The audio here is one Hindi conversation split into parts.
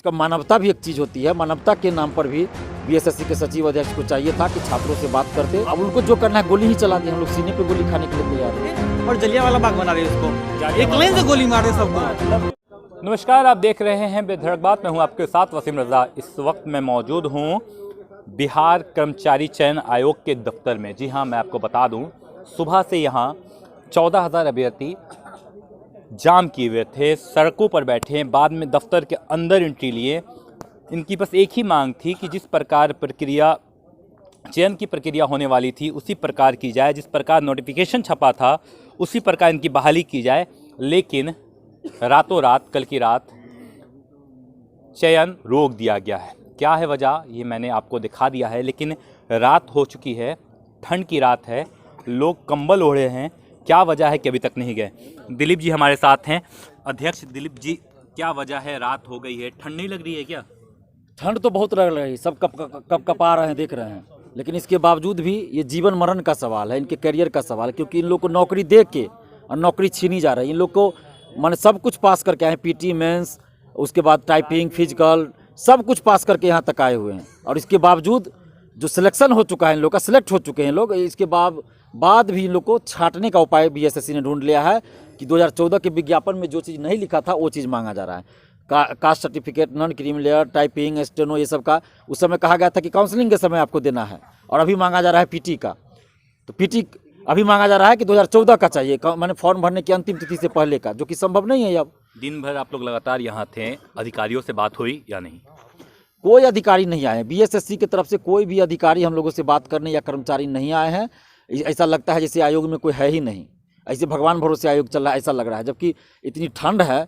का मानवता भी एक चीज़ होती है। मानवता के नाम पर भी बीएसएससी के सचिव अध्यक्ष को चाहिए था कि छात्रों से बात करते। अब उनको जो करना है गोली ही चला दी। हम लोग सीने पे गोली खाने के लिए तैयार हैं और जलियांवाला बाग बना रहे उसको, एक लाइन से गोली मार रहे सबको। नमस्कार, आप देख रहे हैं बेधड़क बात। मैं हूं आपके साथ वसीम रजा। इस वक्त मैं मौजूद हूं बिहार कर्मचारी चयन आयोग के दफ्तर में। जी हां, मैं आपको बता दूं, सुबह से यहां 14,000 अभ्यर्थी जाम किए हुए थे, सड़कों पर बैठे हैं, बाद में दफ्तर के अंदर एंट्री लिए। इनकी बस एक ही मांग थी कि जिस प्रकार प्रक्रिया चयन की प्रक्रिया होने वाली थी उसी प्रकार की जाए, जिस प्रकार नोटिफिकेशन छपा था उसी प्रकार इनकी बहाली की जाए। लेकिन रातों रात, कल की रात चयन रोक दिया गया है। क्या है वजह, ये मैंने आपको दिखा दिया है। लेकिन रात हो चुकी है, ठंड की रात है, लोग कंबल ओढ़े हैं। क्या वजह है कि अभी तक नहीं गए? दिलीप जी हमारे साथ हैं। अध्यक्ष दिलीप जी, क्या वजह है? रात हो गई है, ठंड नहीं लग रही है क्या? ठंड तो बहुत लग रही है, सब कप कपा रहे हैं, देख रहे हैं। लेकिन इसके बावजूद भी ये जीवन मरण का सवाल है, इनके करियर का सवाल है। क्योंकि इन लोग को नौकरी दे के और नौकरी छीनी जा रही है। इन लोग को माने सब कुछ पास करके आए, पीटी मेंस, उसके बाद टाइपिंग, फिजिकल, सब कुछ पास करके यहाँ तक आए हुए हैं। और इसके बावजूद जो सिलेक्शन हो चुका है इन लोग का, सिलेक्ट हो चुके हैं लोग, इसके बाद भी इन लोग को छांटने का उपाय बीएसएससी ने ढूंढ लिया है कि 2014 के विज्ञापन में जो चीज़ नहीं लिखा था वो चीज़ मांगा जा रहा है। Caste certificate, non creamy layer, typing, steno, ये सब का उस समय कहा गया था कि काउंसलिंग के समय आपको देना है। और अभी मांगा जा रहा है पीटी का। तो पीटी अभी मांगा जा रहा है कि 2014 का चाहिए, मैंने फॉर्म भरने की अंतिम तिथि से पहले का, जो कि संभव नहीं है। अब दिन भर आप लोग लगातार यहाँ थे, अधिकारियों से बात हुई या नहीं? कोई अधिकारी नहीं आए बीएसएससी की तरफ से, कोई भी अधिकारी हम लोगों से बात करने या कर्मचारी नहीं आए हैं। ऐसा लगता है जैसे आयोग में कोई है ही नहीं, ऐसे भगवान भरोसे आयोग चल रहा है ऐसा लग रहा है। जबकि इतनी ठंड है,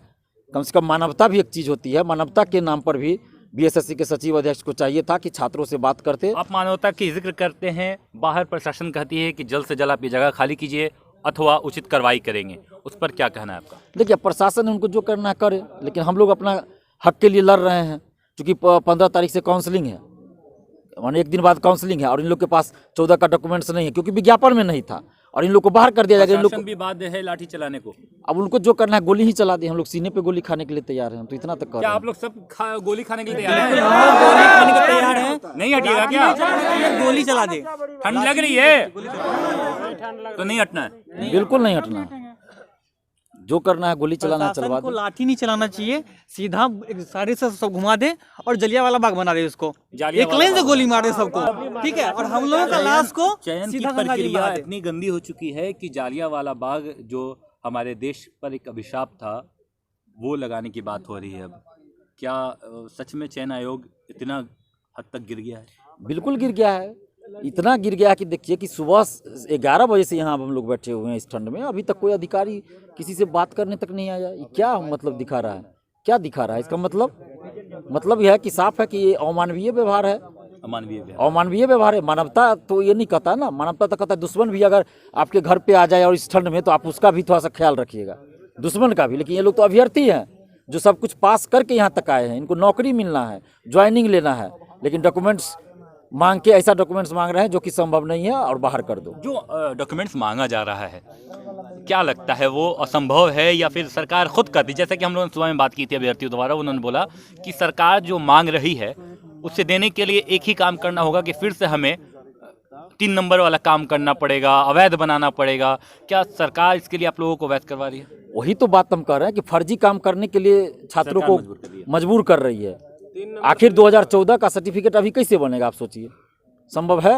कम से कम मानवता भी एक चीज़ होती है। मानवता के नाम पर भी बीएसएससी के सचिव अध्यक्ष को चाहिए था कि छात्रों से बात करते। आप मानवता की जिक्र करते हैं, बाहर प्रशासन कहती है कि जल्द से जल्द आप ये जगह खाली कीजिए अथवा उचित कार्रवाई करेंगे, उस पर क्या कहना है आपका? देखिए, प्रशासन उनको जो करना है करे, लेकिन हम लोग अपना हक के लिए लड़ रहे हैं। क्योंकि 15 तारीख से काउंसलिंग है, माने एक दिन बाद काउंसलिंग है, और इन लोग के पास 14 का डॉक्यूमेंट्स नहीं है क्योंकि विज्ञापन में नहीं था। और इन लोग को बाहर कर दिया जाएगा। इन लोग भी बाध्य है लाठी चलाने को। अब उनको जो करना है गोली ही चला दी। हम लोग सीने पे गोली खाने के लिए तैयार हैं। तो इतना तक कर क्या रहे आप हैं। लोग सब गोली खाने के लिए तैयार हैं? गोली खाने को तैयार हैं, नहीं हटिएगा क्या? गोली चला दे। ठंड लग रही है तो नहीं हटना है? बिल्कुल नहीं हटना, जो करना है गोली चलाना चलवा प्रशासन को दे। लाठी नहीं चलाना चाहिए, सीधा सारे से सब घुमा दे और जलियांवाला बाग बना रहे उसको, एक लाइन से गोली मार रहे सबको, ठीक है। और हम लोगों का लाश को चयन की सीधा गंगा जी में प्रक्रिया बहा दे। इतनी गंदी हो चुकी है कि जालियांवाला बाग जो हमारे देश पर एक अभिशाप था वो लगाने की बात हो रही है। अब क्या सच में चयन आयोग इतना हद तक गिर गया है? बिल्कुल गिर गया है, इतना गिर गया कि देखिए कि सुबह 11 बजे से यहाँ हम लोग बैठे हुए हैं इस ठंड में, अभी तक कोई अधिकारी किसी से बात करने तक नहीं आया। ये क्या मतलब दिखा रहा है? क्या दिखा रहा है? इसका मतलब यह है कि साफ है कि ये अमानवीय व्यवहार है। अमानवीय व्यवहार है। मानवता तो ये नहीं कहता ना, मानवता तो कहता है दुश्मन भी अगर आपके घर पे आ जाए और इस ठंड में, तो आप उसका भी थोड़ा सा ख्याल रखिएगा, दुश्मन का भी। लेकिन ये लोग तो अभ्यर्थी हैं जो सब कुछ पास करके यहाँ तक आए हैं। इनको नौकरी मिलना है, ज्वाइनिंग लेना है, लेकिन डॉक्यूमेंट्स मांग के ऐसा डॉक्यूमेंट्स मांग रहे हैं जो कि संभव नहीं है, और बाहर कर दो। जो डॉक्यूमेंट्स मांगा जा रहा है, क्या लगता है वो असंभव है या फिर सरकार खुद करती? जैसे कि हम लोगों ने सुबह में बात की थी अभ्यर्थियों द्वारा, उन्होंने बोला कि सरकार जो मांग रही है उससे देने के लिए एक ही काम करना होगा कि फिर से हमें 3 नंबर वाला काम करना पड़ेगा, अवैध बनाना पड़ेगा। क्या सरकार इसके लिए आप लोगों को वैध करवा रही है? वही तो बात हम कर रहे हैं कि फर्जी काम करने के लिए छात्रों को मजबूर कर रही है। आखिर 2014 का सर्टिफिकेट अभी कैसे बनेगा, आप सोचिए, संभव है?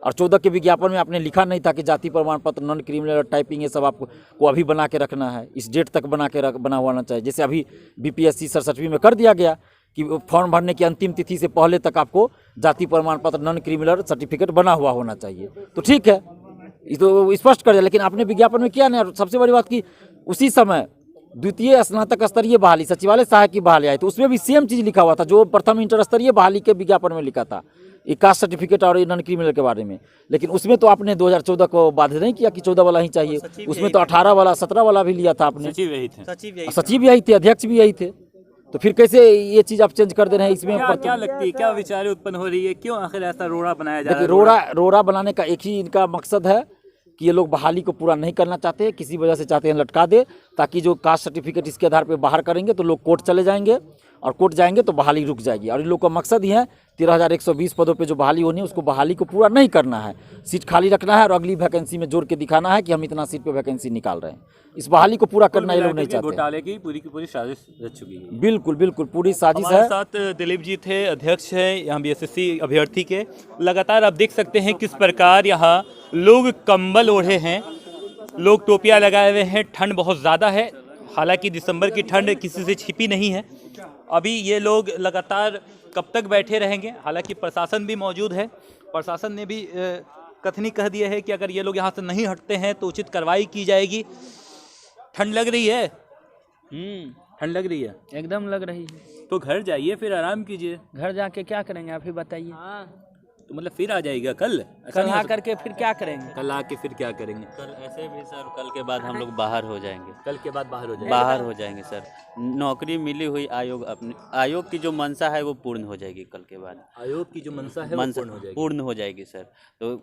और 14 के विज्ञापन में आपने लिखा नहीं था कि जाति प्रमाण पत्र, नॉन क्रिमिनल, टाइपिंग, ये सब आपको अभी बना के रखना है, इस डेट तक बना होना चाहिए। जैसे अभी बीपीएससी 67 में कर दिया गया कि फॉर्म भरने की अंतिम तिथि से पहले तक आपको जाति प्रमाण पत्र, नॉन क्रिमिनल सर्टिफिकेट बना हुआ होना चाहिए। तो ठीक है, ये तो स्पष्ट कर दिया। लेकिन आपने विज्ञापन में किया नहीं। और सबसे बड़ी बात कि उसी समय द्वितीय स्नातक स्तरीय बहाली, सचिवालय सहायक की बहाली आई, तो उसमें भी सेम चीज़ लिखा हुआ था जो प्रथम इंटर स्तरीय बहाली के विज्ञापन में लिखा था, ये कास्ट सर्टिफिकेट और नॉन क्रिमिनल के बारे में। लेकिन उसमें तो आपने 2014 को बाध्य नहीं किया कि 14 वाला ही चाहिए। उसमें तो 18 वाला, 17 वाला भी लिया था आपने। सचिव यही थे, सचिव यही थे, अध्यक्ष भी यही थे। तो फिर कैसे ये चीज़ आप चेंज कर दे रहे हैं? इसमें क्या लगती है, क्या विचार उत्पन्न हो रही है, क्यों आखिर ऐसा रोड़ा बनाया जा रहा है? देखिए, रोड़ा बनाने का एक ही इनका मकसद है कि ये लोग बहाली को पूरा नहीं करना चाहते, किसी वजह से चाहते हैं लटका दे, ताकि जो कास्ट सर्टिफिकेट इसके आधार पर बाहर करेंगे तो लोग कोर्ट चले जाएंगे और कोर्ट जाएंगे तो बहाली रुक जाएगी। और इन लोग का मकसद ही है 13,120 पदों पे जो बहाली होनी है उसको बहाली को पूरा नहीं करना है, सीट खाली रखना है और अगली वैकेंसी में जोड़ के दिखाना है कि हम इतना सीट पे वैकेंसी निकाल रहे हैं। इस बहाली को पूरा करना ये लोग नहीं चाहते। घोटाले की पूरी साजिश रच चुकी है। बिल्कुल बिल्कुल पूरी साजिश हमारे है। साथ दिलीप जी थे, अध्यक्ष हैं यहाँ बीएसएससी अभ्यर्थी के। लगातार आप देख सकते हैं किस प्रकार यहाँ लोग कंबल ओढ़े हैं, लोग टोपियाँ लगाए हुए हैं। ठंड बहुत ज़्यादा है, हालांकि दिसंबर की ठंड किसी से छिपी नहीं है। अभी ये लोग लगातार कब तक बैठे रहेंगे, हालांकि प्रशासन भी मौजूद है। प्रशासन ने भी कथनी कह दिया है कि अगर ये लोग यहाँ से नहीं हटते हैं तो उचित कार्रवाई की जाएगी। ठंड लग रही है, ठंड लग रही है, एकदम लग रही है। तो घर जाइए, फिर आराम कीजिए। घर जाके क्या करेंगे आप ही बताइए। तो मतलब फिर आ जाएगा कल? ऐसा कल नहीं आ हो सकता? करके फिर क्या करेंगे। कल आके फिर क्या करेंगे? कल ऐसे भी सर, कल के बाद हम लोग बाहर हो जाएंगे। कल के बाद बाहर हो जाएगा। बाहर हो जाएंगे सर। नौकरी मिली हुई आयोग की जो मंशा है वो पूर्ण हो जाएगी कल के बाद। आयोग की जो मंशा है वो पूर्ण हो जाएगी सर। तो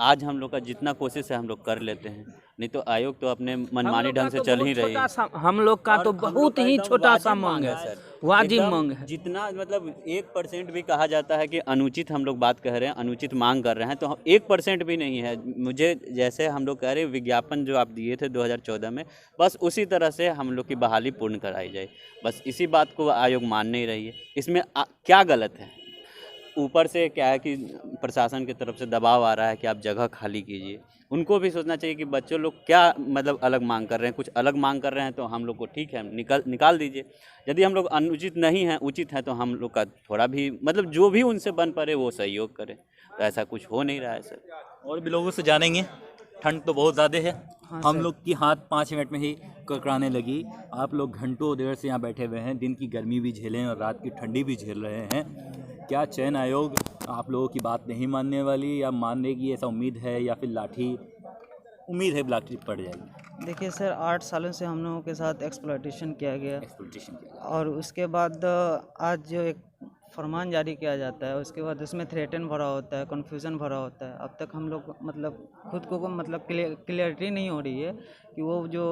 आज हम लोग का जितना कोशिश है हम लोग कर लेते हैं, नहीं तो आयोग तो अपने मनमानी ढंग से चल ही रही है। हम लोग का तो बहुत ही छोटा सा मांग है सर, वाजिब एकदम मांग है। जितना मतलब 1% भी कहा जाता है कि अनुचित हम लोग बात कह रहे हैं, अनुचित मांग कर रहे हैं, तो 1% भी नहीं है। मुझे जैसे हम लोग कह रहे हैं विज्ञापन जो आप दिए थे 2014 में, बस उसी तरह से हम लोग की बहाली पूर्ण कराई जाए। बस इसी बात को आयोग मान नहीं रही है। इसमें क्या गलत है? ऊपर से क्या है कि प्रशासन की तरफ से दबाव आ रहा है कि आप जगह खाली कीजिए। उनको भी सोचना चाहिए कि बच्चों लोग क्या मतलब अलग मांग कर रहे हैं, कुछ अलग मांग कर रहे हैं तो हम लोग को ठीक है निकाल दीजिए। यदि हम लोग अनुचित नहीं हैं, उचित है, तो हम लोग का थोड़ा भी मतलब जो भी उनसे बन पड़े वो सहयोग करें। तो ऐसा कुछ हो नहीं रहा है सर। और भी लोगों से जानेंगे। ठंड तो बहुत ज़्यादा है। हम लोग की हाथ 5 मिनट में ही ककड़ाने लगी। आप लोग घंटों देर से यहाँ बैठे हुए हैं, दिन की गर्मी भी झेलें और रात की ठंडी भी झेल रहे हैं। क्या चयन आयोग आप लोगों की बात नहीं मानने वाली या मान लेगी, ऐसा उम्मीद है, या फिर लाठी लाठी पड़ जाएगी? देखिए सर, 8 सालों से हम लोगों के साथ एक्सप्लॉयटेशन किया गया और उसके बाद आज जो एक फरमान जारी किया जाता है उसके बाद उसमें थ्रेटन भरा होता है, कन्फ्यूज़न भरा होता है। अब तक हम लोग मतलब खुद को मतलब क्लियरिटी नहीं हो रही है कि वो जो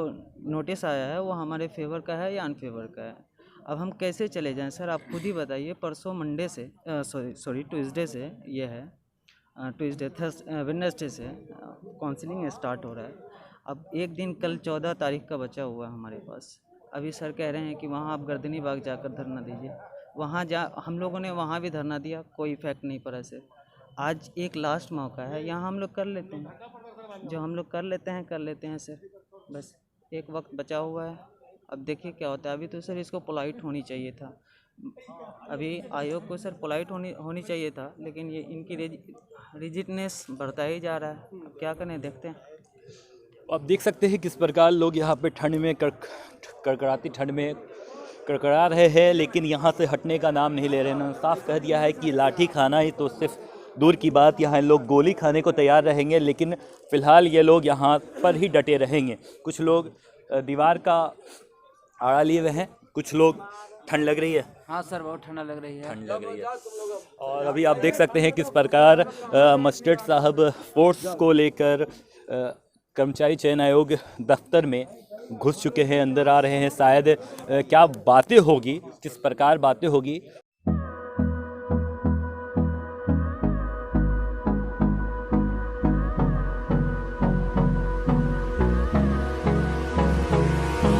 नोटिस आया है वो हमारे फेवर का है या अनफेवर का है। अब हम कैसे चले जाएं सर, आप खुद ही बताइए। परसों मंडे से ट्यूसडे से ये है, वेडनेसडे से काउंसलिंग स्टार्ट हो रहा है। अब एक दिन कल 14 तारीख का बचा हुआ है हमारे पास। अभी सर कह रहे हैं कि वहाँ आप गर्दनी बाग जाकर धरना दीजिए। हम लोगों ने वहाँ भी धरना दिया, कोई इफेक्ट नहीं पड़ा सर। आज एक लास्ट मौका है, यहाँ हम लोग कर लेते हैं, जो हम लोग कर लेते हैं सर। बस एक वक्त बचा हुआ है, अब देखिए क्या होता है। अभी तो सर इसको पोलाइट होनी चाहिए था, अभी आयोग को सर पोलाइट होनी चाहिए था, लेकिन ये इनकी रिजिडनेस बढ़ता ही जा रहा है। अब क्या करें, देखते हैं। आप देख सकते हैं किस प्रकार लोग यहाँ पे ठंड में कड़कड़ाती ठंड में कड़कड़ा रहे हैं, लेकिन यहाँ से हटने का नाम नहीं ले रहे हैं। साफ कह दिया है कि लाठी खाना ही तो सिर्फ दूर की बात, यहाँ लोग गोली खाने को तैयार रहेंगे, लेकिन फ़िलहाल ये लोग यहाँ पर ही डटे रहेंगे। कुछ लोग दीवार का आड़ा लिए हुए हैं, कुछ लोग ठंड लग रही है। हाँ सर, बहुत ठंडा लग रही है। ठंड लग रही है। और अभी आप देख सकते हैं किस प्रकार मजिस्ट्रेट साहब फोर्स को लेकर कर्मचारी चयन आयोग दफ्तर में घुस चुके हैं, अंदर आ रहे हैं। शायद क्या बातें होगी, किस प्रकार बातें होगी,